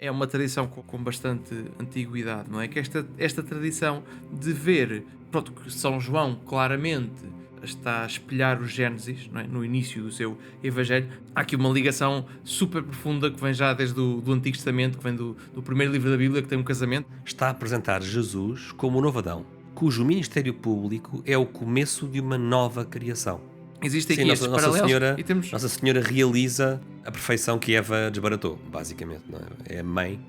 é uma tradição com bastante antiguidade, não é? Que esta tradição de ver, pronto, que São João claramente está a espelhar os Gênesis, não é? No início do seu Evangelho. Há aqui uma ligação super profunda que vem já desde do Antigo Testamento, que vem do primeiro livro da Bíblia, que tem um casamento. Está a apresentar Jesus como o novo Adão, cujo ministério público é o começo de uma nova criação. Existem Sim, aqui estes paralelos e temos... Nossa Senhora realiza a perfeição que Eva desbaratou, basicamente. Não é? É a mãe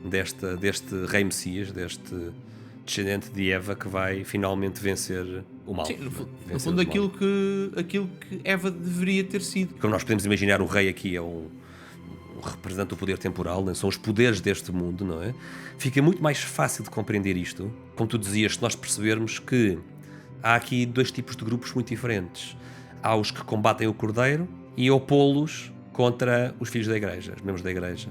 deste rei Messias, deste descendente de Eva que vai finalmente vencer o mal. Sim, não é? no Vencer fundo o mal. aquilo que Eva deveria ter sido. Como nós podemos imaginar, o rei aqui é um representa o poder temporal, né? São os poderes deste mundo, não é? Fica muito mais fácil de compreender isto, como tu dizias, se nós percebermos que há aqui dois tipos de grupos muito diferentes. Há os que combatem o Cordeiro e opô-los contra os filhos da Igreja, os membros da Igreja,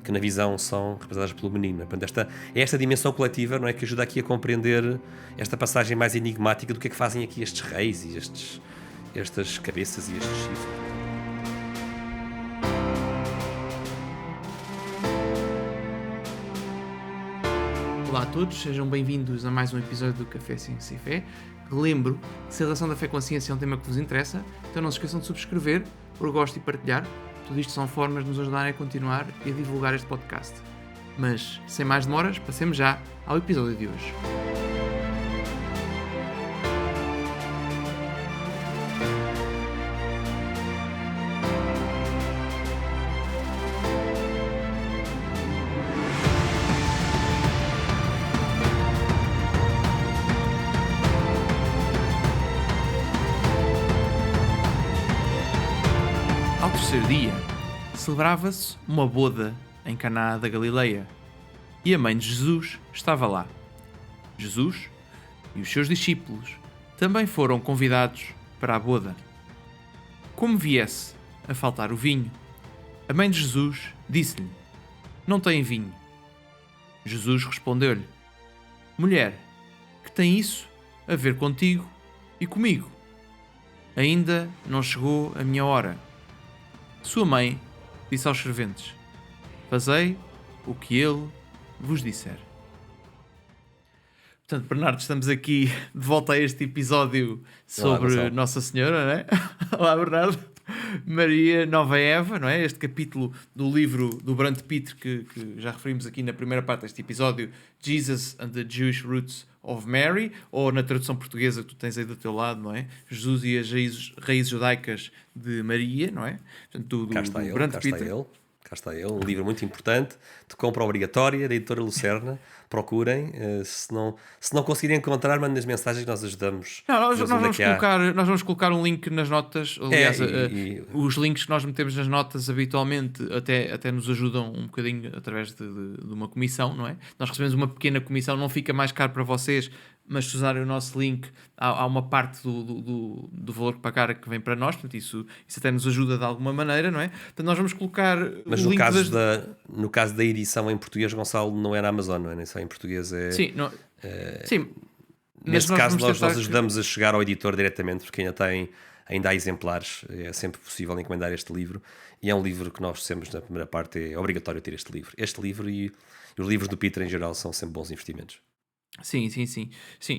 que na visão são representados pelo menino. Portanto, esta dimensão coletiva, não é, que ajuda aqui a compreender esta passagem mais enigmática do que é que fazem aqui estes reis e estas cabeças e estes chifres. Olá a todos, sejam bem-vindos a mais um episódio do Café Ciência e Fé. Relembro que se a relação da fé com a ciência é um tema que vos interessa, então não se esqueçam de subscrever, por gosto e partilhar. Tudo isto são formas de nos ajudarem a continuar e a divulgar este podcast. Mas, sem mais demoras, passemos já ao episódio de hoje. Ao terceiro dia, celebrava-se uma boda em Caná da Galileia, e a mãe de Jesus estava lá. Jesus e os seus discípulos também foram convidados para a boda. Como viesse a faltar o vinho, a mãe de Jesus disse-lhe: "Não tem vinho." Jesus respondeu-lhe: "Mulher, que tem isso a ver contigo e comigo? Ainda não chegou a minha hora." Sua mãe disse aos serventes: "Fazei o que ele vos disser." Portanto, Bernardo, estamos aqui de volta a este episódio sobre Gonçalo. Nossa Senhora, não é? Olá, Bernardo. Maria, Nova Eva, não é? Este capítulo do livro do Brant Pitre que já referimos aqui na primeira parte deste episódio, Jesus and the Jewish Roots of Mary, ou na tradução portuguesa que tu tens aí do teu lado, não é? Jesus e as raízes judaicas de Maria, não é? Portanto, Cá está ele, Brant cá está Pitre. ele. Cá está ele, um livro muito importante, de compra obrigatória, da editora Lucerna. Procurem, se não conseguirem encontrar, mandem as mensagens que nós ajudamos. Não, nós Dizemos onde é nós vamos colocar um link nas notas. Aliás, e- os links que nós metemos nas notas habitualmente até nos ajudam um bocadinho através de uma comissão, não é? Nós recebemos uma pequena comissão, não fica mais caro para vocês, mas se usarem o nosso link, há uma parte do valor que pagar que vem para nós, portanto isso até nos ajuda de alguma maneira, não é? Portanto, nós vamos colocar Mas o no link caso da edição em português, Gonçalo, não é na Amazon, não é? Nem só em português é... Sim, sim. Mas Nesse caso, vamos nós tentar ajudamos a chegar ao editor diretamente, porque ainda há exemplares, é sempre possível encomendar este livro, e é um livro que nós dissemos na primeira parte, é obrigatório ter este livro. Este livro e os livros do Peter em geral são sempre bons investimentos. Sim.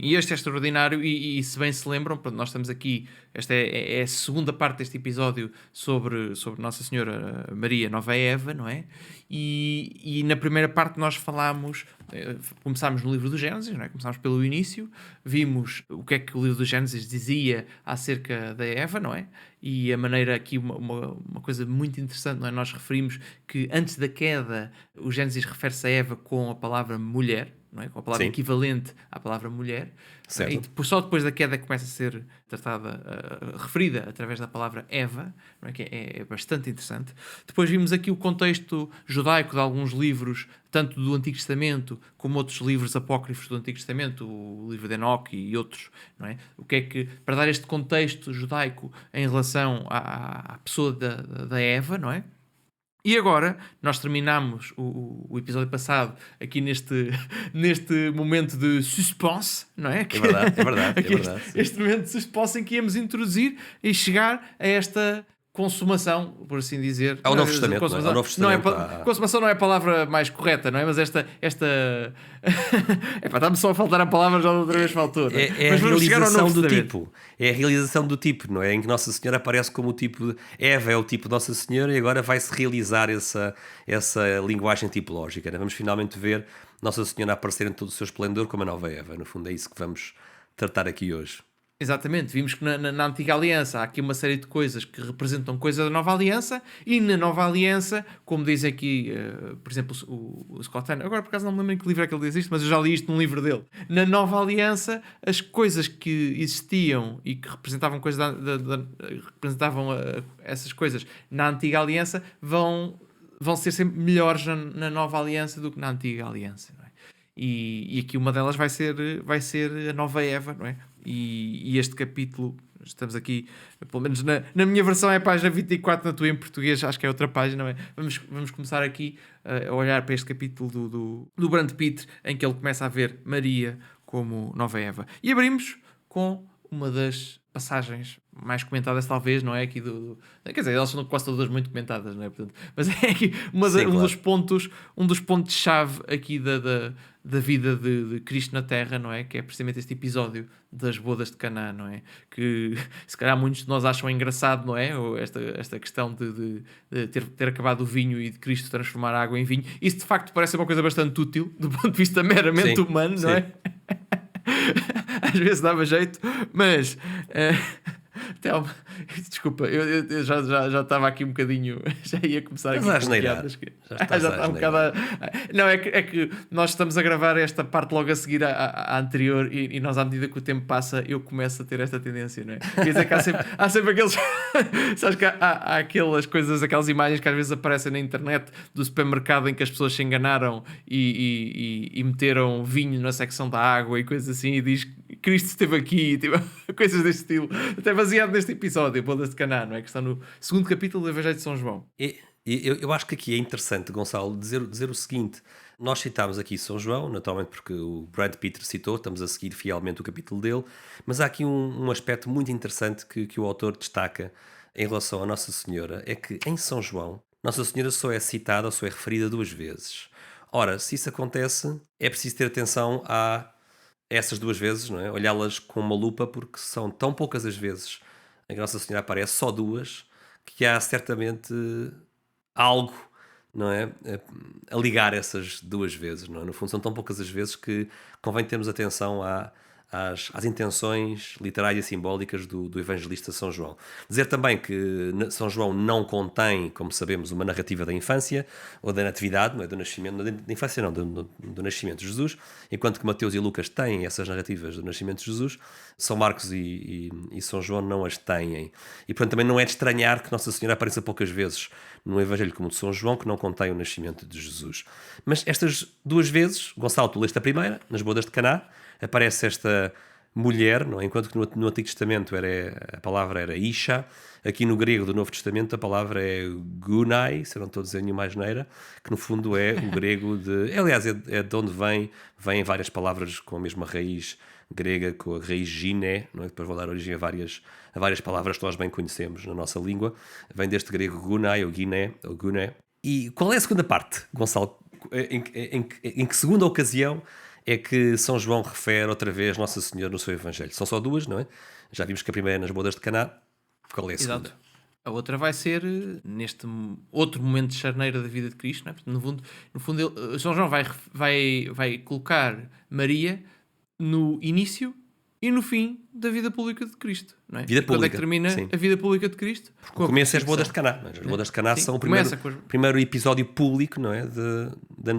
E este é extraordinário e se bem se lembram, pronto, nós estamos aqui, esta é a segunda parte deste episódio sobre Nossa Senhora Maria Nova Eva, não é? E na primeira parte nós falámos, começámos no livro do Gênesis, não é? Começámos pelo início, vimos o que é que o livro do Gênesis dizia acerca da Eva, não é? E a maneira aqui, uma coisa muito interessante, não é? Nós referimos que antes da queda, o Gênesis refere-se a Eva com a palavra mulher, não é? Com a palavra Sim. equivalente à palavra mulher. Certo. E só depois da queda começa a ser tratada, referida através da palavra Eva, não é? Que é bastante interessante. Depois vimos aqui o contexto judaico de alguns livros, tanto do Antigo Testamento como outros livros apócrifos do Antigo Testamento, o livro de Enoque e outros, não é? O que é que, para dar este contexto judaico em relação à pessoa da Eva, não é? E agora, nós terminamos o episódio passado aqui neste momento de suspense, não é? É verdade. Este momento de suspense em que íamos introduzir e chegar a esta consumação, por assim dizer. Ao Novo Testamento, não é? Ao Novo Testamento, Consumação não é a palavra mais correta, não é? Mas esta... está-me só a faltar a palavra, já outra vez faltou. Não é? É a Mas vamos chegar ao realização Novo do Testamento. tipo. É a realização do tipo, não é? Em que Nossa Senhora aparece como o tipo... Eva é o tipo de Nossa Senhora e agora vai-se realizar essa linguagem tipológica. Não é? Vamos finalmente ver Nossa Senhora aparecer em todo o seu esplendor como a nova Eva. No fundo é isso que vamos tratar aqui hoje. Exatamente, vimos que na Antiga Aliança há aqui uma série de coisas que representam coisas da Nova Aliança, e na Nova Aliança, como diz aqui, por exemplo, o Scott Hahn, agora por acaso não me lembro em que livro é que ele diz isto, mas eu já li isto num livro dele. Na Nova Aliança, as coisas que existiam e que representavam coisas essas coisas na Antiga Aliança vão ser sempre melhores na Nova Aliança do que na Antiga Aliança, não é? E aqui uma delas vai ser a nova Eva, não é? E este capítulo, estamos aqui, pelo menos na minha versão é a página 24, na tua em português acho que é outra página, não é? Vamos começar aqui a olhar para este capítulo do Brand Peter, em que ele começa a ver Maria como nova Eva. E abrimos com uma das passagens mais comentadas, talvez, não é? Aqui quer dizer, elas são quase todas muito comentadas, não é? Portanto, mas é aqui um dos pontos-chave aqui da vida de Cristo na Terra, não é? Que é precisamente este episódio das bodas de Caná, não é? Que se calhar muitos de nós acham engraçado, não é? Ou esta questão de ter acabado o vinho e de Cristo transformar a água em vinho. Isso de facto parece uma coisa bastante útil do ponto de vista meramente humano, não é? Às vezes dava jeito, mas desculpa, eu já estava aqui um bocadinho, já ia começar aqui com piadas. Já está um bocado. Não, é que nós estamos a gravar esta parte logo a seguir à anterior, e nós, à medida que o tempo passa, eu começo a ter esta tendência, não é? Quer dizer que há sempre aqueles sabes que há aquelas coisas, aquelas imagens que às vezes aparecem na internet do supermercado em que as pessoas se enganaram e meteram vinho na secção da água e coisas assim, e diz Cristo esteve aqui, tipo, coisas deste estilo, até baseado neste episódio, Bodas de Caná, não é? Que está no 2º capítulo do Evangelho de São João. Eu acho que aqui é interessante, Gonçalo, dizer o seguinte: nós citámos aqui São João, naturalmente porque o Brad Peter citou, estamos a seguir fielmente o capítulo dele, mas há aqui um aspecto muito interessante que o autor destaca em relação a Nossa Senhora, é que em São João, Nossa Senhora só é citada ou só é referida 2 vezes. Ora, se isso acontece, é preciso ter atenção a essas 2 vezes, não é? Olhá-las com uma lupa, porque são tão poucas as vezes em que Nossa Senhora aparece, só 2, que há certamente algo, não é, a ligar essas 2 vezes, não é? No fundo, são tão poucas as vezes que convém termos atenção às intenções literais e simbólicas do evangelista São João. Dizer também que São João não contém, como sabemos, uma narrativa da infância ou da natividade, não é? Do nascimento, da infância não, do nascimento de Jesus, enquanto que Mateus e Lucas têm essas narrativas do nascimento de Jesus, São Marcos e São João não as têm. E portanto também não é de estranhar que Nossa Senhora apareça poucas vezes no Evangelho como o de São João, que não contém o nascimento de Jesus. Mas estas 2 vezes, Gonçalo, tu leste a primeira, nas bodas de Caná, aparece esta mulher, não é? Enquanto que no Antigo Testamento a palavra era Isha, aqui no grego do Novo Testamento a palavra é Gunai, se eu não estou a dizer nenhuma asneira, que no fundo é o grego de... Aliás, é de onde vêm várias palavras com a mesma raiz grega, com a raiz giné, não é? Depois vou dar origem a várias palavras que nós bem conhecemos na nossa língua. Vem deste grego Gunai, ou Guiné, ou Guné. E qual é a segunda parte, Gonçalo? Em que segunda ocasião é que São João refere outra vez Nossa Senhora no seu Evangelho? São só 2, não é? Já vimos que a primeira é nas bodas de Caná. Qual é a segunda? Exato. A outra vai ser neste outro momento de charneira da vida de Cristo, não é? Portanto, no fundo São João vai colocar Maria no início e no fim da vida pública de Cristo, não é? Vida pública, quando é que termina a vida pública de Cristo? O começo é as bodas de Caná. As bodas de Caná são o primeiro episódio público, não é? Da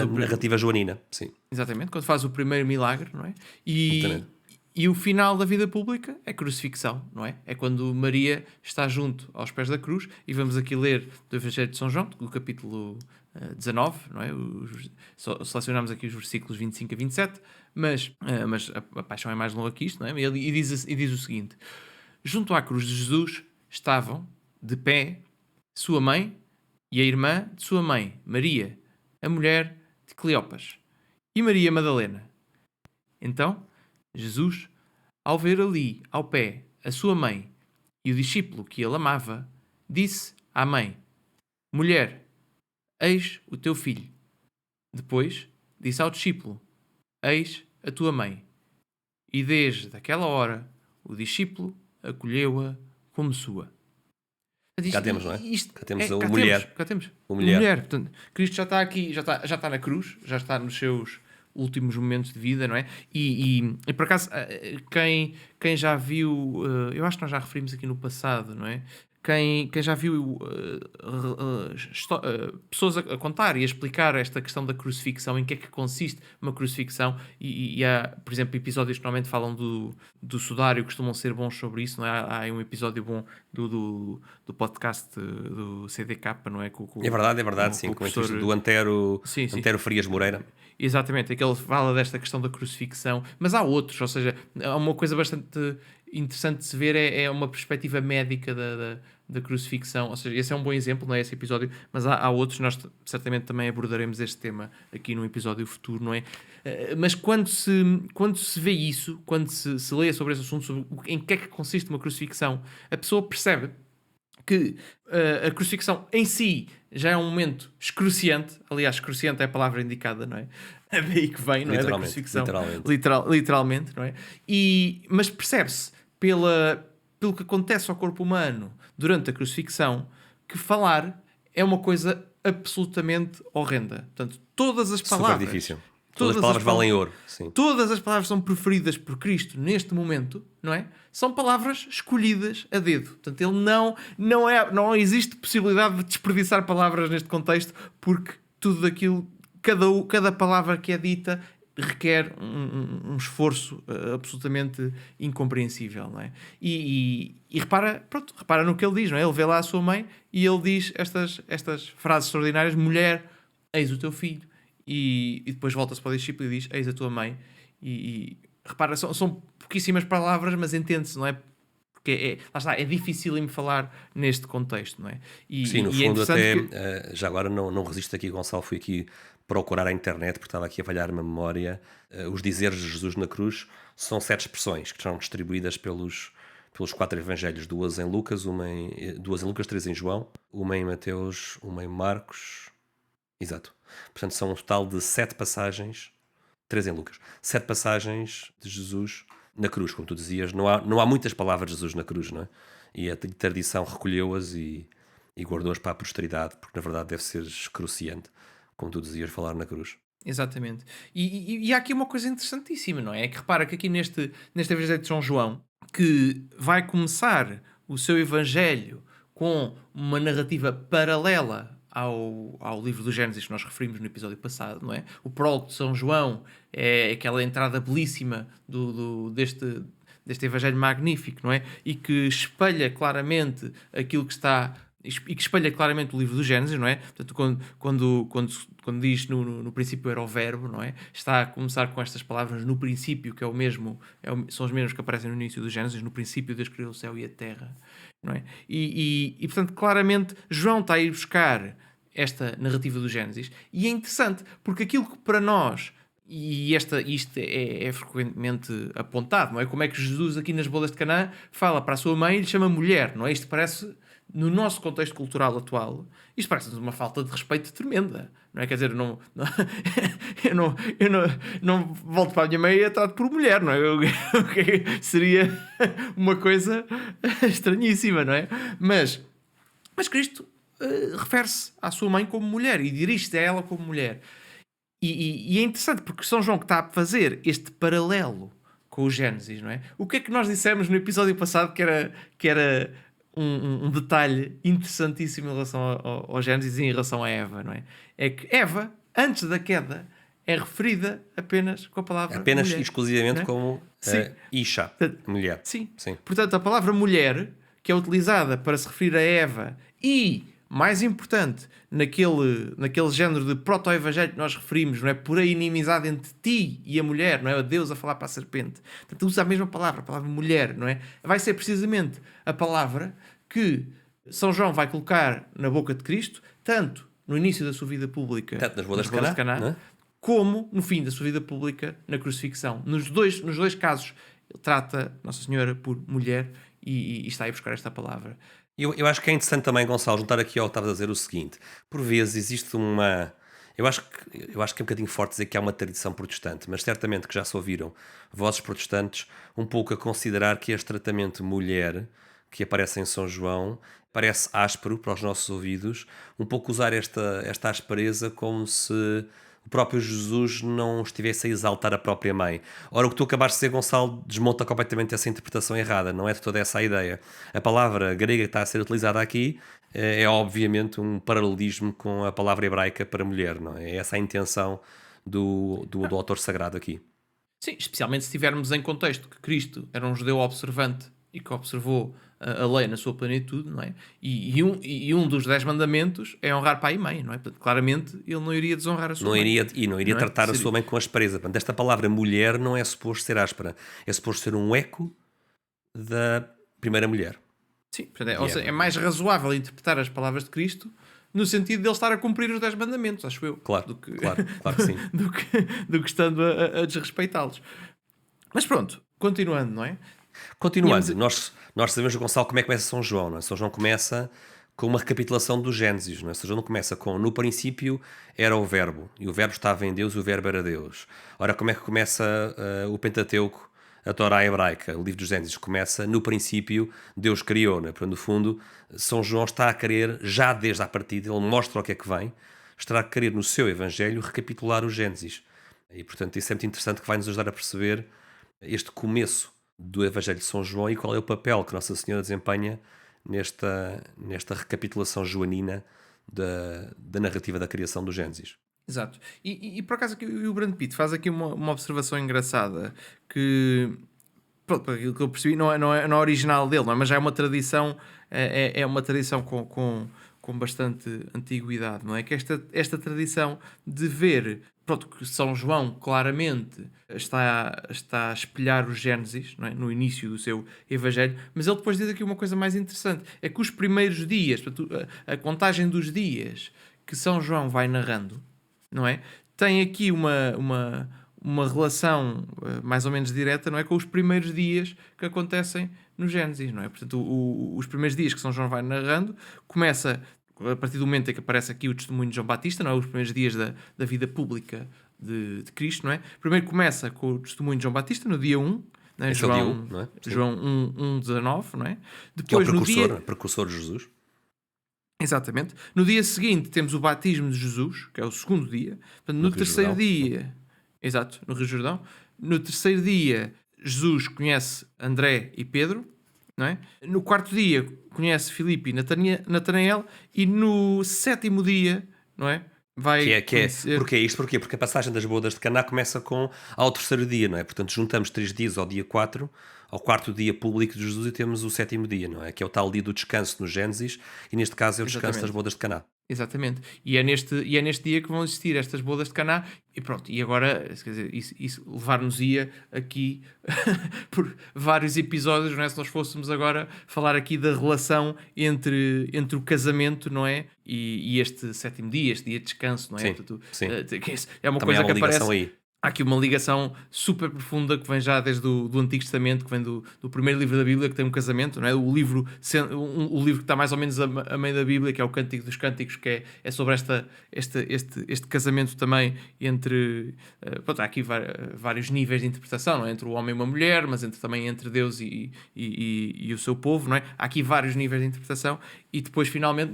narrativa joanina. Sim. Exatamente, quando faz o primeiro milagre, não é? E o final da vida pública é crucifixão, não é? É quando Maria está junto aos pés da cruz, e vamos aqui ler do Evangelho de São João, do capítulo 19, não é? Selecionamos aqui os versículos 25 a 27, mas a paixão é mais longa que isto, não é? E diz o seguinte: junto à cruz de Jesus estavam, de pé, sua mãe e a irmã de sua mãe, Maria, a mulher de Cleopas, e Maria Madalena. Então, Jesus, ao ver ali, ao pé, a sua mãe e o discípulo que ele amava, disse à mãe: mulher, eis o teu filho. Depois disse ao discípulo: eis a tua mãe. E desde aquela hora o discípulo acolheu-a como sua. Cá temos, não é? Cá temos a cá mulher. Cá temos. O mulher. Portanto, Cristo já está aqui, já está na cruz, já está nos seus últimos momentos de vida, não é? E por acaso, quem já viu, eu acho que nós já referimos aqui no passado, não é? Quem já viu pessoas a contar e a explicar esta questão da crucifixão, em que é que consiste uma crucifixão, e há, por exemplo, episódios que normalmente falam do sudário, costumam ser bons sobre isso, não é? Há um episódio bom do podcast do CDK, não é? É verdade, sim, com a entrevista do Antero Frias Moreira. Exatamente, é que ele fala desta questão da crucifixão, mas há outros, ou seja, há uma coisa bastante interessante de se ver, é uma perspectiva médica da crucifixão, ou seja, esse é um bom exemplo, não é esse episódio, mas há outros, nós certamente também abordaremos este tema aqui num episódio futuro, não é? Mas quando se vê isso, quando se lê sobre esse assunto, sobre em que é que consiste uma crucifixão, a pessoa percebe que a crucifixão em si já é um momento excruciante. Aliás, excruciante é a palavra indicada, não é? É daí que vem, não é? Da crucifixão. Literalmente, não é? Mas percebe-se pelo que acontece ao corpo humano durante a crucifixão que falar é uma coisa absolutamente horrenda. Portanto, todas as palavras... Super difícil. Todas as palavras valem ouro. Sim. Todas as palavras são preferidas por Cristo neste momento, não é? São palavras escolhidas a dedo. Portanto, ele não existe possibilidade de desperdiçar palavras neste contexto, porque tudo aquilo, cada palavra que é dita requer um esforço absolutamente incompreensível, não é? E repara no que ele diz, não é? Ele vê lá a sua mãe e ele diz estas frases extraordinárias: mulher, eis o teu filho. E depois volta-se para o discípulo e diz: eis a tua mãe. E repara, são pouquíssimas palavras, mas entende-se, não é? Porque lá está, é dificílimo falar neste contexto, não é? Sim, no fundo até, já agora não resisto aqui, Gonçalo, fui aqui procurar a internet, porque estava aqui a falhar-me a memória. Os dizeres de Jesus na cruz são 7 expressões que são distribuídas pelos 4 evangelhos, 2 em Lucas, 3 em João, uma em Mateus, uma em Marcos. Exato. Portanto, são um total de 7 passagens, 3 em Lucas, 7 passagens de Jesus na cruz, como tu dizias. Não há muitas palavras de Jesus na cruz, não é? E a tradição recolheu-as e guardou-as para a posteridade, porque na verdade deve ser excruciante, como tu dizias, falar na cruz. Exatamente. E há aqui uma coisa interessantíssima, não é? É que repara que aqui neste Evangelho de São João, que vai começar o seu Evangelho com uma narrativa paralela ao livro do Gênesis que nós referimos no episódio passado, não é? O prólogo de São João é aquela entrada belíssima deste Evangelho magnífico, não é? E que espelha claramente aquilo que está... E que espelha claramente o livro do Gênesis, não é? Portanto, quando diz no princípio era o verbo, não é? Está a começar com estas palavras no princípio, que são os mesmos que aparecem no início do Gênesis: no princípio Deus criou o céu e a terra, não é? E portanto, claramente, João está a ir buscar esta narrativa do Gênesis, e é interessante, porque aquilo que para nós... E isto é frequentemente apontado, não é? Como é que Jesus aqui nas bodas de Caná fala para a sua mãe e lhe chama mulher, não é? Isto parece, no nosso contexto cultural atual, isto parece-nos uma falta de respeito tremenda, não é? Quer dizer, eu não volto para a minha mãe e a trato por mulher, não é? Seria uma coisa estranhíssima, não é? Mas Cristo refere-se à sua mãe como mulher e dirige-se a ela como mulher. E é interessante porque São João que está a fazer este paralelo com o Gênesis, não é? O que é que nós dissemos no episódio passado que era um detalhe interessantíssimo em relação ao Gênesis e em relação a Eva, não é? É que Eva, antes da queda, é referida apenas com a palavra apenas mulher, exclusivamente, não é? Como Isha, mulher. Sim. Portanto, a palavra mulher, que é utilizada para se referir a Eva e... mais importante, naquele género de proto-evangelho que nós referimos, não é? Por a inimizade entre ti e a mulher, não é? Deus a falar para a serpente. Portanto, usa a mesma palavra, a palavra mulher, não é? Vai ser precisamente a palavra que São João vai colocar na boca de Cristo, tanto no início da sua vida pública, tanto nas bodas de Caná, não é? Como no fim da sua vida pública, na crucifixão. Nos dois casos, ele trata Nossa Senhora por mulher e está a ir buscar esta palavra. Eu acho que é interessante também, Gonçalo, juntar aqui ao que estavas a dizer o seguinte: por vezes existe uma. Eu acho que é um bocadinho forte dizer que há uma tradição protestante, mas certamente que já se ouviram vozes protestantes um pouco a considerar que este tratamento mulher que aparece em São João parece áspero para os nossos ouvidos, um pouco usar esta aspereza como se o próprio Jesus não estivesse a exaltar a própria mãe. Ora, o que tu acabaste de dizer, Gonçalo, desmonta completamente essa interpretação errada, não é de toda essa a ideia. A palavra grega que está a ser utilizada aqui é obviamente um paralelismo com a palavra hebraica para mulher, não é? É essa a intenção do autor sagrado aqui. Sim, especialmente se tivermos em contexto que Cristo era um judeu observante e que observou a lei na sua plenitude, não é? E um dos 10 mandamentos é honrar pai e mãe, não é? Portanto, claramente ele não iria desonrar a sua mãe. Não iria Não é? tratar a sua mãe com aspereza. Portanto, esta palavra mulher não é suposto ser áspera, é suposto ser um eco da primeira mulher Sim, portanto, de ou seja, Eva. é mais razoável interpretar as palavras de Cristo no sentido de ele estar a cumprir os 10 mandamentos, acho eu, Claro, do que, claro, claro que sim. do que estando a desrespeitá-los. Mas pronto, continuando, não é? Tínhamos. Continuando, nós sabemos, Gonçalo, como é que começa São João, não é? São João começa com uma recapitulação do Gênesis, não é? São João não começa com no princípio era o Verbo, e o Verbo estava em Deus e o Verbo era Deus. Ora, como é que começa o Pentateuco, a Torá hebraica, o livro dos Gênesis? Começa no princípio, Deus criou, não é? Portanto, no fundo, São João está a querer, já desde a partida, ele mostra o que é que vem, estará a querer no seu Evangelho recapitular o Gênesis. E, portanto, isso é muito interessante que vai nos ajudar a perceber este começo do Evangelho de São João e qual é o papel que Nossa Senhora desempenha nesta recapitulação joanina da narrativa da criação do Gênesis. Exato. E por acaso aqui o Brand Pitt faz aqui uma observação engraçada que, pronto, por aquilo que eu percebi, não é original dele, não é? Mas já é uma tradição, é uma tradição com bastante antiguidade, não é? Que esta tradição de ver, pronto, que São João claramente está a espelhar o Gênesis, não é? No início do seu Evangelho, mas ele depois diz aqui uma coisa mais interessante, é que os primeiros dias, portanto, a contagem dos dias que São João vai narrando, não é? Tem aqui uma relação mais ou menos direta, não é? Com os primeiros dias que acontecem no Gênesis, não é? Portanto, os primeiros dias que São João vai narrando começa a partir do momento em que aparece aqui o testemunho de João Batista, não é? Os primeiros dias da vida pública de Cristo, não é? Primeiro começa com o testemunho de João Batista, no dia 1, não é? Esse é o dia 1, não é? Sim. João 1:19, não é? Que é o Depois, no dia... precursor de Jesus. Exatamente. No dia seguinte temos o batismo de Jesus, que é o segundo dia. Portanto, No no Rio terceiro Jordão. dia, exato, no Rio Jordão. No terceiro dia, Jesus conhece André e Pedro, não é? No quarto dia, conhece Filipe e Natanael. E no sétimo dia, não é? Vai conhecer... Porquê isto? Porquê? Porque a passagem das bodas de Caná começa ao terceiro dia, não é? Portanto, juntamos 3 dias ao dia 4, ao quarto dia público de Jesus, e temos o sétimo dia, não é? Que é o tal dia do descanso no Gênesis, e neste caso é o descanso Exatamente. das bodas de Caná. Exatamente. E é neste dia que vão existir estas bodas de Caná. E pronto, e agora, quer dizer, isso levar-nos-ia aqui por vários episódios, não é? Se nós fôssemos agora falar aqui da relação entre o casamento, não é? E este sétimo dia, este dia de descanso, não é? Sim, Portanto, sim. é uma Também coisa há uma que aparece... ligação aí. Há aqui uma ligação super profunda que vem já desde do Antigo Testamento, que vem do primeiro livro da Bíblia, que tem um casamento, não é? O livro que está mais ou menos a meio da Bíblia, que é o Cântico dos Cânticos, que é sobre este casamento também entre... pronto, há aqui vários níveis de interpretação, não é? Entre o homem e uma mulher, mas também entre Deus e o seu povo, não é? Há aqui vários níveis de interpretação e depois, finalmente,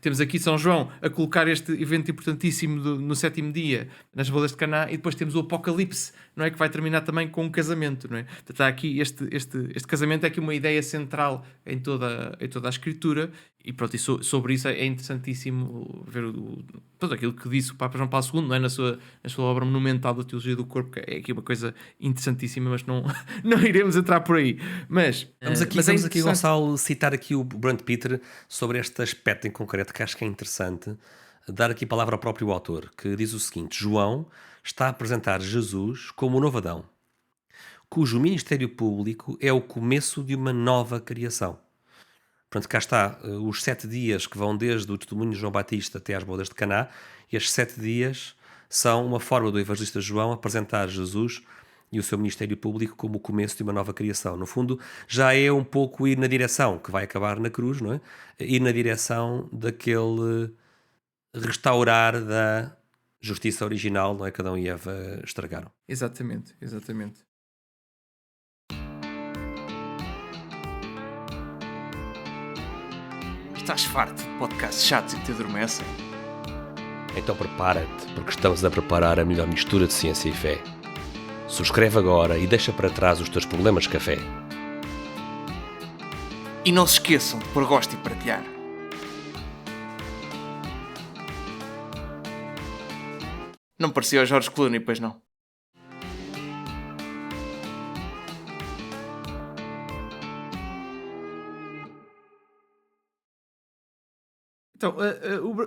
temos aqui São João a colocar este evento importantíssimo no sétimo dia, nas bodas de Caná, e depois temos o Apocalipse, não é? Que vai terminar também com um casamento, não é? Portanto, está aqui este casamento é aqui uma ideia central em toda a Escritura, e pronto, e sobre isso é interessantíssimo ver pronto, aquilo que disse o Papa João Paulo II, não é? Na sua obra monumental da Teologia do Corpo, que é aqui uma coisa interessantíssima, mas não iremos entrar por aí. Mas Vamos aqui, Gonçalo, citar aqui o Brand Peter sobre este aspecto em concreto, que acho que é interessante, dar aqui palavra ao próprio autor, que diz o seguinte: João está a apresentar Jesus como o novo Adão, cujo ministério público é o começo de uma nova criação. Portanto, cá está, os 7 dias que vão desde o testemunho de João Batista até às bodas de Caná, e estes 7 dias são uma forma do evangelista João apresentar Jesus e o seu ministério público como o começo de uma nova criação. No fundo, já é um pouco ir na direção que vai acabar na cruz, não é? Ir na direção daquele restaurar da justiça original, não é? Que Adão e Eva estragaram. Exatamente, exatamente. Estás farto de podcasts chatos e que te adormecem? Então prepara-te, porque estamos a preparar a melhor mistura de ciência e fé. Subscreve agora e deixa para trás os teus problemas de café. E não se esqueçam de pôr gosto e partilhar. Não parecia o George Clooney, pois não? Então,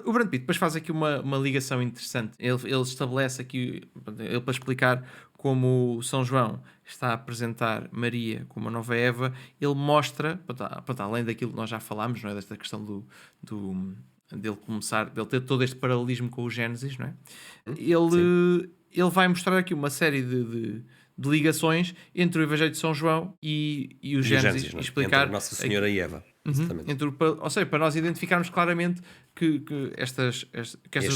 o Brad Pitt depois faz aqui uma ligação interessante. Ele estabelece aqui, ele para explicar como São João está a apresentar Maria como a nova Eva, ele mostra, além daquilo que nós já falámos, não é? Desta questão dele ter todo este paralelismo com o Gênesis, não é? Ele vai mostrar aqui uma série de ligações entre o Evangelho de São João e o Gênesis, não é? explicar entre Nossa Senhora e Eva. Ou seja, para nós identificarmos claramente que estas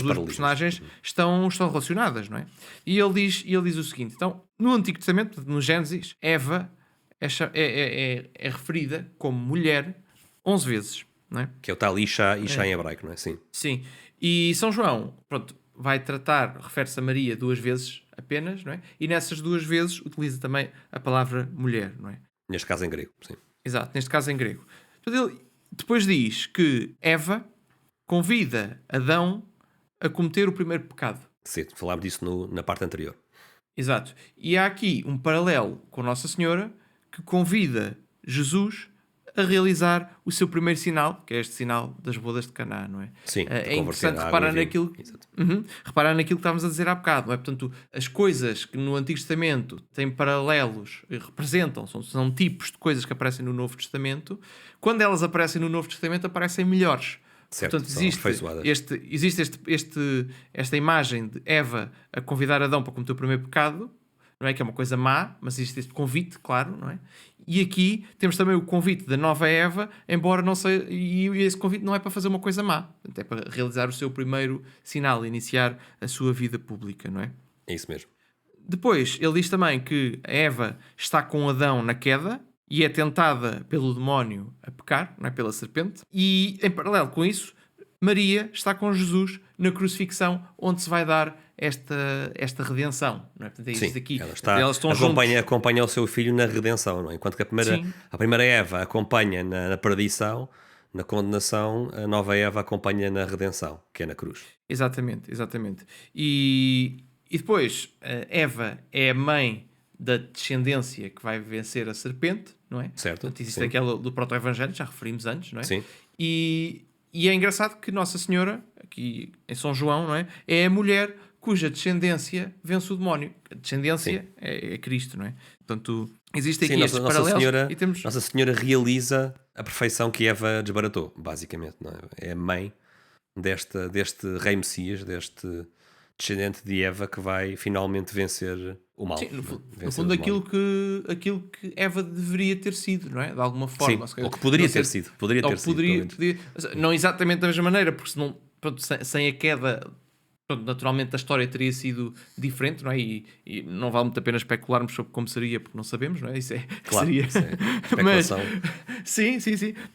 duas personagens estão relacionadas, não é? E ele diz o seguinte: então, no Antigo Testamento, no Gênesis, Eva é referida como mulher 11 vezes, não é? Que é o tal Isha em hebraico, não é? Sim. Sim. E São João, refere-se a Maria 2 vezes apenas, não é? E nessas 2 vezes utiliza também a palavra mulher, não é? Neste caso em grego, sim. Exato, neste caso em grego. Portanto, ele depois diz que Eva convida Adão a cometer o primeiro pecado. Sim, falámos disso na parte anterior. Exato. E há aqui um paralelo com Nossa Senhora que convida Jesus a realizar o seu primeiro sinal, que é este sinal das bodas de Caná, não é? Sim, é interessante reparar naquilo que estávamos a dizer há bocado, não é? Portanto, as coisas que no Antigo Testamento têm paralelos e representam, são tipos de coisas que aparecem no Novo Testamento, quando elas aparecem no Novo Testamento aparecem melhores. Certo, portanto, existe esta imagem de Eva a convidar Adão para cometer o primeiro pecado, não é? Que é uma coisa má, mas existe este convite, claro, não é? E aqui temos também o convite da nova Eva, embora não seja, e esse convite não é para fazer uma coisa má, é para realizar o seu primeiro sinal, iniciar a sua vida pública, não é? É isso mesmo. Depois, ele diz também que a Eva está com Adão na queda e é tentada pelo demónio a pecar, não é? Pela serpente, e em paralelo com isso, Maria está com Jesus na crucifixão, onde se vai dar esta redenção, não é? Portanto, é sim, aqui. Elas estão acompanha o seu filho na redenção, não é? Enquanto que a primeira Eva acompanha na perdição, na condenação, a nova Eva acompanha na redenção, que é na cruz. Exatamente. E depois, Eva é a mãe da descendência que vai vencer a serpente, não é? Certo. Portanto, existe aquela do proto-evangelho, já referimos antes, não é? Sim. E é engraçado que Nossa Senhora, aqui em São João, não é? É a mulher cuja descendência vence o demónio. A descendência é Cristo, não é? Portanto, existe aqui estes paralelos. Nossa Senhora realiza a perfeição que Eva desbaratou, basicamente, não é? É a mãe deste rei Messias, deste descendente de Eva que vai finalmente vencer o mal. Sim, no fundo aquilo que Eva deveria ter sido, não é? De alguma forma. Sim, ou que poderia ter sido. Não exatamente da mesma maneira, porque senão, sem a queda, naturalmente a história teria sido diferente, não é? E não vale muito a pena especularmos sobre como seria, porque não sabemos, não é? Isso é claro, seria. Isso é especulação. Sim.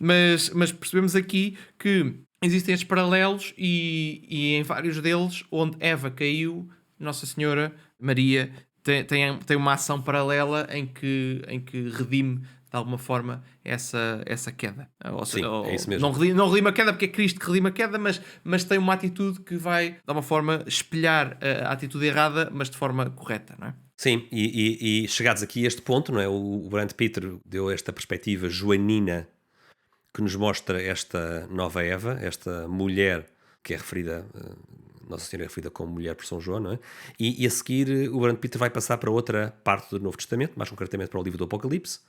Mas percebemos aqui que existem estes paralelos e em vários deles, onde Eva caiu, Nossa Senhora, Maria, tem uma ação paralela em que redime de alguma forma essa queda. É isso mesmo. Não redime a queda porque é Cristo que redime a queda, mas tem uma atitude que vai, de alguma forma, espelhar a atitude errada, mas de forma correta, não é? Sim, e chegados aqui a este ponto, não é? O Brand Peter deu esta perspectiva joanina que nos mostra esta nova Eva, esta mulher que é referida, Nossa Senhora é referida como mulher por São João, não é? E a seguir o Brand Peter vai passar para outra parte do Novo Testamento, mais concretamente para o livro do Apocalipse,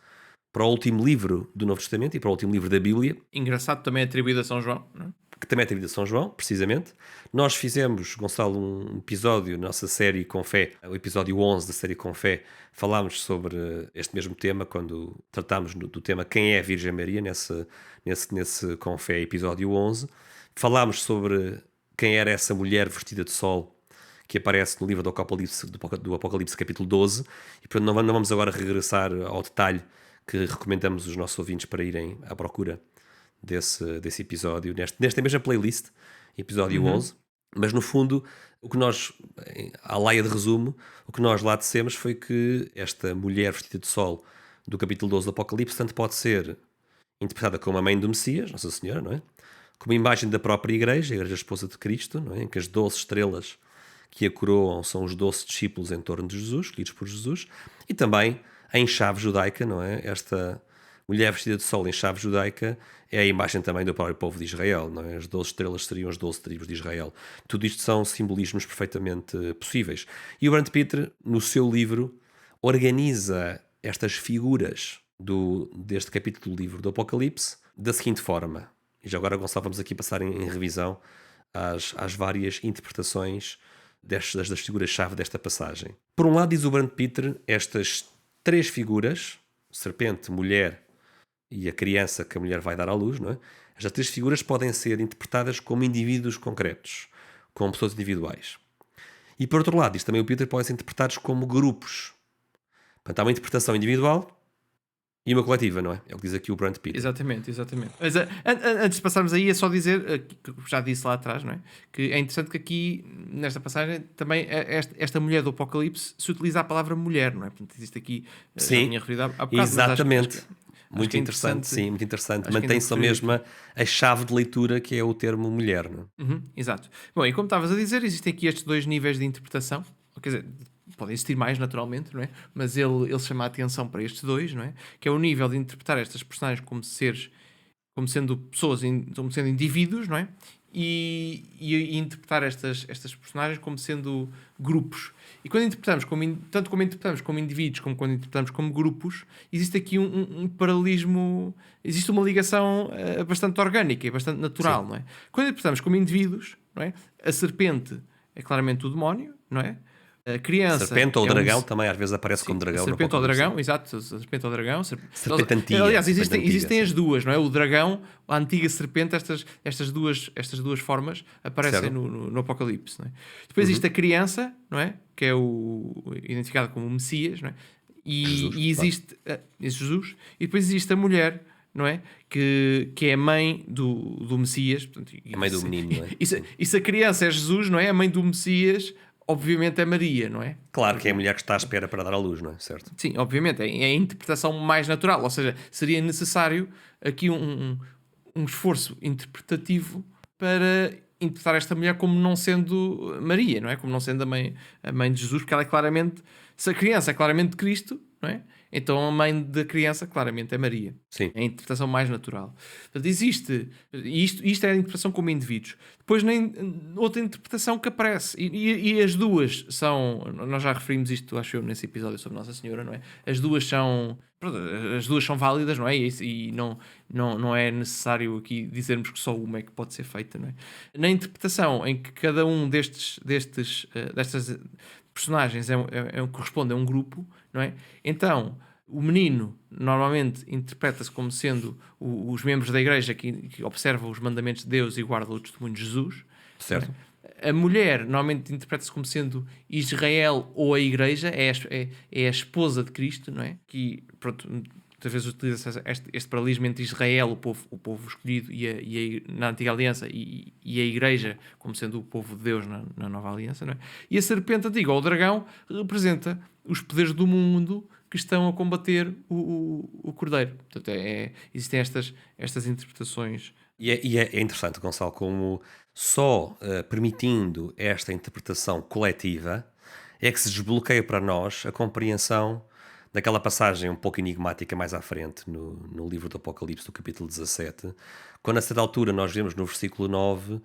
para o último livro do Novo Testamento e para o último livro da Bíblia. Engraçado também atribuído a São João, não é? que também é atribuído a São João, precisamente. Nós fizemos, Gonçalo, um episódio na nossa série Com Fé, o episódio 11 da série Com Fé, falámos sobre este mesmo tema, quando tratámos do tema Quem é a Virgem Maria, nesse Com Fé, episódio 11. Falámos sobre quem era essa mulher vestida de sol que aparece no livro do Apocalipse capítulo 12, e portanto não vamos agora regressar ao detalhe, que recomendamos os nossos ouvintes para irem à procura desse episódio, nesta mesma playlist, episódio 11. Mas no fundo, o que nós, à laia de resumo, o que nós lá dissemos foi que esta mulher vestida de sol do capítulo 12 do Apocalipse tanto pode ser interpretada como a mãe do Messias, Nossa Senhora, não é? Como imagem da própria Igreja, a Igreja Esposa de Cristo, não é? Em que as 12 estrelas que a coroam são os 12 discípulos em torno de Jesus, escolhidos por Jesus, e também em chave judaica, não é? Esta mulher vestida de sol em chave judaica é a imagem também do próprio povo de Israel, não é? As 12 estrelas seriam as 12 tribos de Israel. Tudo isto são simbolismos perfeitamente possíveis. E o Brant Pitre, no seu livro, organiza estas figuras deste capítulo do livro do Apocalipse da seguinte forma. E já agora, Gonçalo, vamos aqui passar em revisão às várias interpretações das figuras-chave desta passagem. Por um lado, diz o Brant Pitre, estas três figuras, serpente, mulher e a criança que a mulher vai dar à luz, não é? Estas três figuras podem ser interpretadas como indivíduos concretos, como pessoas individuais. E por outro lado, diz também o Pitre, podem ser interpretados como grupos. Portanto, há uma interpretação individual e uma coletiva, não é? É o que diz aqui o Brant Pitre. Exatamente. Mas antes de passarmos aí, é só dizer, que já disse lá atrás, não é? Que é interessante que aqui, nesta passagem, também esta mulher do Apocalipse se utiliza a palavra mulher, não é? Portanto, existe aqui, sim, já tinha referido há bocado, exatamente. Acho muito interessante, sim, muito interessante. Mantém-se a mesma a chave de leitura, que é o termo mulher, não é? Exato. Bom, e como estavas a dizer, existem aqui estes dois níveis de interpretação, quer dizer, podem existir mais naturalmente, não é? Mas ele chama a atenção para estes dois, não é? Que é o nível de interpretar estas personagens como seres, como sendo pessoas, como sendo indivíduos, não é? E interpretar estas personagens como sendo grupos. E quando interpretamos tanto como interpretamos como indivíduos como quando interpretamos como grupos, existe aqui um paralelismo, existe uma ligação bastante orgânica e bastante natural, não é? Quando interpretamos como indivíduos, não é? A serpente é claramente o demónio, não é? A criança serpente ou dragão também às vezes aparece como dragão. Serpente ou dragão, exato. Serpente ou dragão. Serpente antiga. Aliás, existem as duas, não é? O dragão, a antiga serpente, estas duas formas aparecem no Apocalipse, não é? Depois existe a criança, não é? Que é identificado como o Messias, não é? E existe Jesus. E depois existe a mulher, não é? Que é a mãe do Messias. Portanto, a mãe do menino, não é? E se a criança é Jesus, não é? A mãe do Messias, obviamente é Maria, não é? Claro que é a mulher que está à espera para dar à luz, não é? Certo? Sim, obviamente. É a interpretação mais natural. Ou seja, seria necessário aqui um esforço interpretativo para interpretar esta mulher como não sendo Maria, não é? Como não sendo a mãe de Jesus, porque ela é claramente... Se a criança é claramente Cristo, não é? Então a mãe da criança claramente é Maria. Sim. É a interpretação mais natural. Portanto, existe... Isto é a interpretação como indivíduos. Depois, outra interpretação que aparece. E as duas são... Nós já referimos isto, acho eu, nesse episódio sobre Nossa Senhora, não é? As duas são válidas, não é? E não é necessário aqui dizermos que só uma é que pode ser feita, não é? Na interpretação em que cada um destas personagens corresponde a um grupo, não é? Então, o menino normalmente interpreta-se como sendo os membros da igreja que observam os mandamentos de Deus e guardam o testemunho de Jesus. Certo. A mulher normalmente interpreta-se como sendo Israel ou a igreja, é a esposa de Cristo, não é? Que, pronto, muitas vezes utiliza este paralelismo entre Israel, o povo escolhido, na Antiga Aliança, e a Igreja como sendo o povo de Deus na Nova Aliança, não é? E a serpente antiga, ou o dragão, representa os poderes do mundo que estão a combater o Cordeiro. Portanto, existem estas interpretações. E é interessante, Gonçalo, como só permitindo esta interpretação coletiva é que se desbloqueia para nós a compreensão daquela passagem um pouco enigmática mais à frente no livro do Apocalipse, do capítulo 17, quando a certa altura nós vemos no versículo 9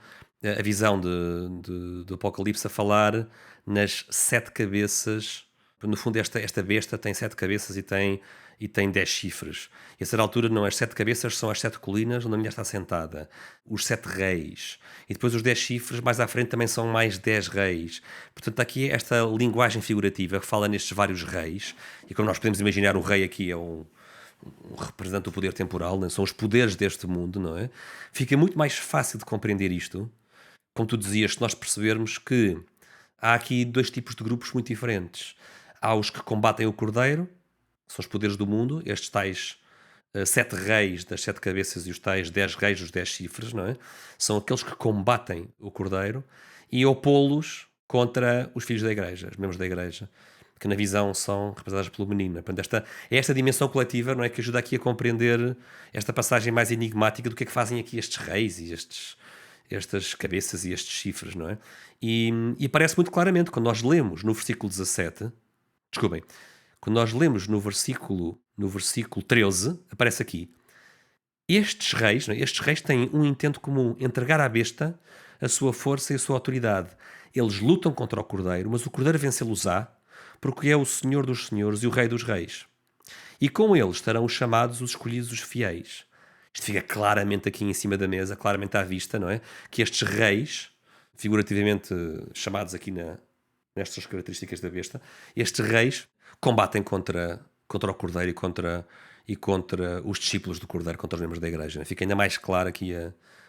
a visão do Apocalipse a falar nas 7 cabeças. No fundo, esta besta tem 7 cabeças e tem e tem 10 chifres. E a certa altura, não, as 7 cabeças são as 7 colinas onde a mulher está sentada, os 7 reis, e depois os 10 chifres mais à frente também são mais 10 reis. Portanto, aqui esta linguagem figurativa que fala nestes vários reis, e como nós podemos imaginar, o rei aqui é um representa o poder temporal, né? São os poderes deste mundo, não é? Fica muito mais fácil de compreender isto, como tu dizias, se nós percebermos que há aqui dois tipos de grupos muito diferentes. Há os que combatem o cordeiro, que são os poderes do mundo, estes tais 7 reis das 7 cabeças e os tais 10 reis dos 10 chifres, não é? São aqueles que combatem o cordeiro e opô-los contra os filhos da igreja, os membros da igreja, que na visão são representados pelo menino. Portanto, é esta dimensão coletiva, não é, que ajuda aqui a compreender esta passagem mais enigmática do que é que fazem aqui estes reis e estas cabeças e estes chifres, não é? E aparece muito claramente quando nós lemos no versículo 17, desculpem, quando nós lemos no versículo 13, aparece aqui: estes reis, não é? Estes reis têm um intento comum, entregar à besta a sua força e a sua autoridade. Eles lutam contra o cordeiro, mas o cordeiro vencê-los-á, porque é o Senhor dos senhores e o Rei dos reis. E com ele estarão os chamados, os escolhidos, os fiéis. Isto fica claramente aqui em cima da mesa, claramente à vista, não é? Que estes reis, figurativamente chamados aqui nestas características da besta, estes reis combatem contra o cordeiro e contra os discípulos do cordeiro, contra os membros da igreja. Fica ainda mais clara aqui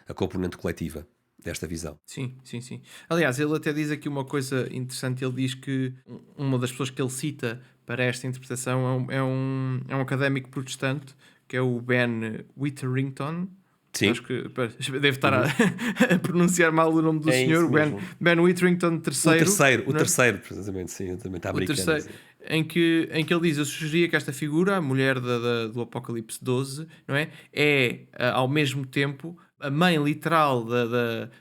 a componente coletiva desta visão. Sim, sim, sim. Aliás, ele até diz aqui uma coisa interessante. Ele diz que uma das pessoas que ele cita para esta interpretação é um académico protestante, que é o Ben Witherington. Sim. Acho que deve estar a pronunciar mal o nome do senhor, Ben Witherington III. O terceiro, precisamente, sim, também está americano. Terceiro, em que ele diz: eu sugeria que esta figura, a mulher do Apocalipse 12, não é ao mesmo tempo a mãe literal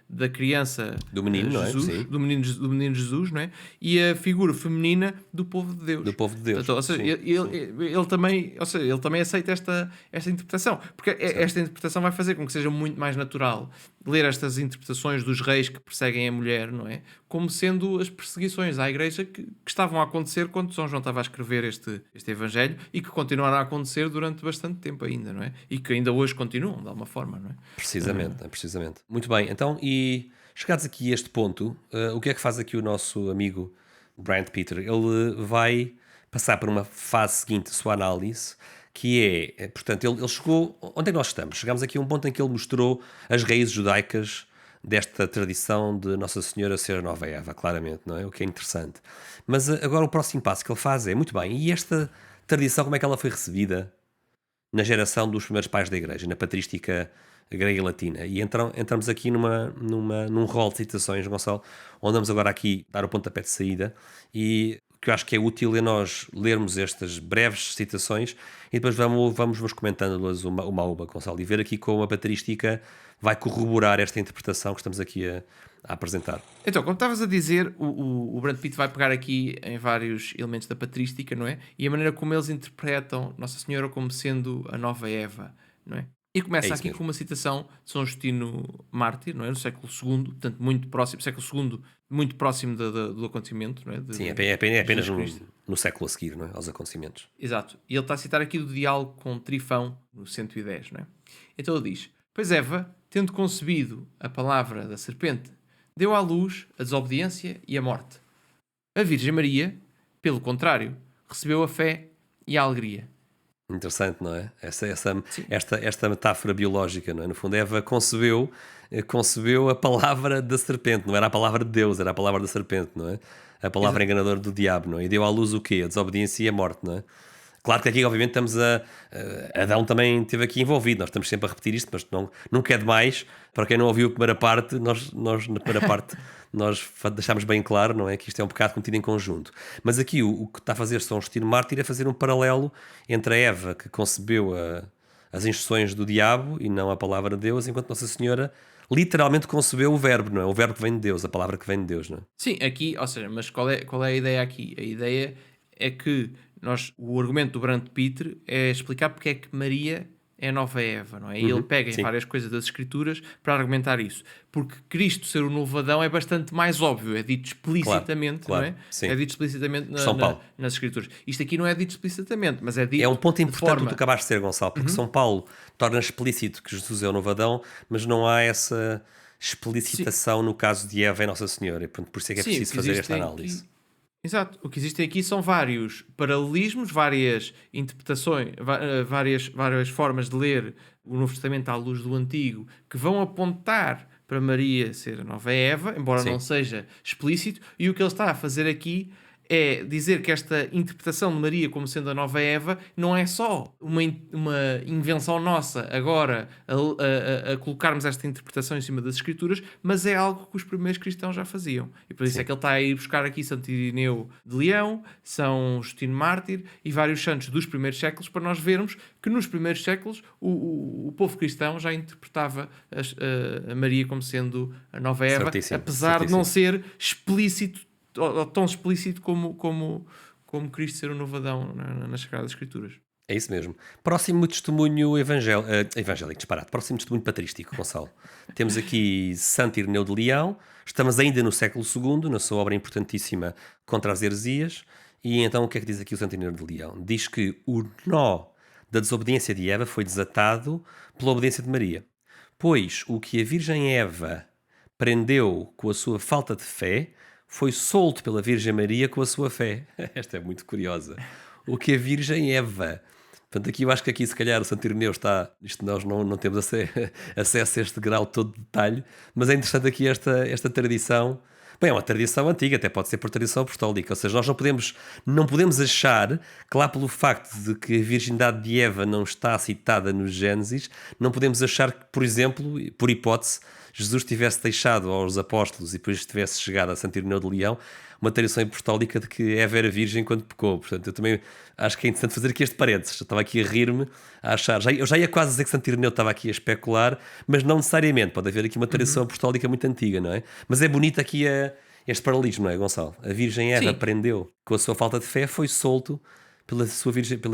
da criança, do menino, Jesus, não é? Sim. do menino Jesus, não é? E a figura feminina do povo de Deus. Do povo de Deus. Então, ou seja, ele também aceita esta interpretação, porque esta interpretação vai fazer com que seja muito mais natural ler estas interpretações dos reis que perseguem a mulher, não é? Como sendo as perseguições à igreja que estavam a acontecer quando São João estava a escrever este evangelho e que continuaram a acontecer durante bastante tempo ainda, não é? E que ainda hoje continuam, de alguma forma, não é? Precisamente. Muito bem, então, e chegados aqui a este ponto, o que é que faz aqui o nosso amigo Brent Peter? Ele vai passar por uma fase seguinte da sua análise, que portanto, ele chegou... Onde é que nós estamos? Chegamos aqui a um ponto em que ele mostrou as raízes judaicas desta tradição de Nossa Senhora ser a nova Eva, claramente, não é? O que é interessante. Mas agora o próximo passo que ele faz é, muito bem, e esta tradição, como é que ela foi recebida na geração dos primeiros pais da Igreja, na patrística grega e latina? E entramos aqui num rol de citações, Gonçalo, onde vamos agora aqui dar o pontapé de saída, e o que eu acho que é útil é nós lermos estas breves citações e depois vamos comentando-las uma a uma, Gonçalo, e ver aqui como a patrística vai corroborar esta interpretação que estamos aqui a apresentar. Então, como estavas a dizer, o Brad Pitt vai pegar aqui em vários elementos da patrística, não é? E a maneira como eles interpretam Nossa Senhora como sendo a nova Eva, não é? E começa aqui com uma citação de São Justino Mártir, não é? No século II, portanto, muito próximo, muito próximo do acontecimento, não é? Sim, é apenas no século a seguir, não é? Aos acontecimentos. Exato. E ele está a citar aqui do diálogo com Trifão, no 110, não é? Então ele diz: pois Eva, tendo concebido a palavra da serpente, deu à luz a desobediência e a morte. A Virgem Maria, pelo contrário, recebeu a fé e a alegria. Interessante, não é? Esta metáfora biológica, não é? No fundo, Eva concebeu a palavra da serpente, não era a palavra de Deus, era a palavra da serpente, não é? A palavra enganadora do diabo, não é? E deu à luz o quê? A desobediência e a morte, não é? Claro que aqui, obviamente, Adão também esteve aqui envolvido, nós estamos sempre a repetir isto, mas nunca é demais. Para quem não ouviu a primeira parte, nós na primeira parte nós deixámos bem claro, não é? Que isto é um pecado cometido em conjunto. Mas aqui o que está a fazer São Justino Mártir é fazer um paralelo entre a Eva, que concebeu as instruções do diabo e não a palavra de Deus, enquanto Nossa Senhora literalmente concebeu o verbo, não é? O verbo que vem de Deus, a palavra que vem de Deus, não é? Sim, aqui, ou seja, mas qual é a ideia aqui? A ideia é que o argumento do Brand Peter é explicar porque é que Maria é a nova Eva, não é? E ele pega em sim. várias coisas das Escrituras para argumentar isso. Porque Cristo ser o novo Adão é bastante mais óbvio, é dito explicitamente, claro, não é? sim. É dito explicitamente São Paulo. nas Escrituras. Isto aqui não é dito explicitamente, mas é dito É um ponto de importante o que forma... tu acabaste de dizer, Gonçalo, porque São Paulo torna explícito que Jesus é o novo Adão, mas não há essa explicitação no caso de Eva e Nossa Senhora. E, portanto, por isso é que é Sim, o preciso que fazer existe esta análise. aqui... Exato. O que existem aqui são vários paralelismos, várias interpretações, várias formas de ler o Novo Testamento à luz do Antigo, que vão apontar para Maria ser a nova Eva, embora Sim. não seja explícito, e o que ele está a fazer aqui é dizer que esta interpretação de Maria como sendo a nova Eva não é só uma invenção nossa agora a colocarmos esta interpretação em cima das Escrituras, mas é algo que os primeiros cristãos já faziam. E por isso Sim. é que ele está a ir buscar aqui Santo Irineu de Leão, São Justino Mártir e vários santos dos primeiros séculos para nós vermos que nos primeiros séculos o povo cristão já interpretava a Maria como sendo a nova Eva, Certíssimo, apesar de não certíssimo. ser explícito ou tão explícito como Cristo ser o novo Adão nas Sagradas Escrituras. É isso mesmo. Próximo testemunho evangélico, disparado. Próximo testemunho patrístico, Gonçalo. Temos aqui Santo Irineu de Leão. Estamos ainda no século II, na sua obra importantíssima Contra as Heresias. E então o que é que diz aqui o Santo Irineu de Leão? Diz que o nó da desobediência de Eva foi desatado pela obediência de Maria. Pois o que a Virgem Eva prendeu com a sua falta de fé foi solto pela Virgem Maria com a sua fé. Esta é muito curiosa. O que a Virgem Eva... Portanto, aqui eu acho que aqui se calhar o Santo Irineu está... Isto nós não temos acesso a este grau todo de detalhe, mas é interessante aqui esta tradição. Bem, é uma tradição antiga, até pode ser por tradição apostólica, ou seja, nós não podemos achar que lá pelo facto de que a virgindade de Eva não está citada no Gênesis, não podemos achar que, por exemplo, por hipótese, Jesus tivesse deixado aos apóstolos e depois tivesse chegado a Santo Irineu de Leão uma tradição apostólica de que Eva era virgem quando pecou. Portanto, eu também acho que é interessante fazer aqui este parênteses. Eu estava aqui a rir-me, a achar. Eu já ia quase dizer que Santo Irineu estava aqui a especular, mas não necessariamente. Pode haver aqui uma tradição apostólica muito antiga, não é? Mas é bonito aqui este paralelismo, não é, Gonçalo? A Virgem Eva aprendeu com a sua falta de fé, foi solto pela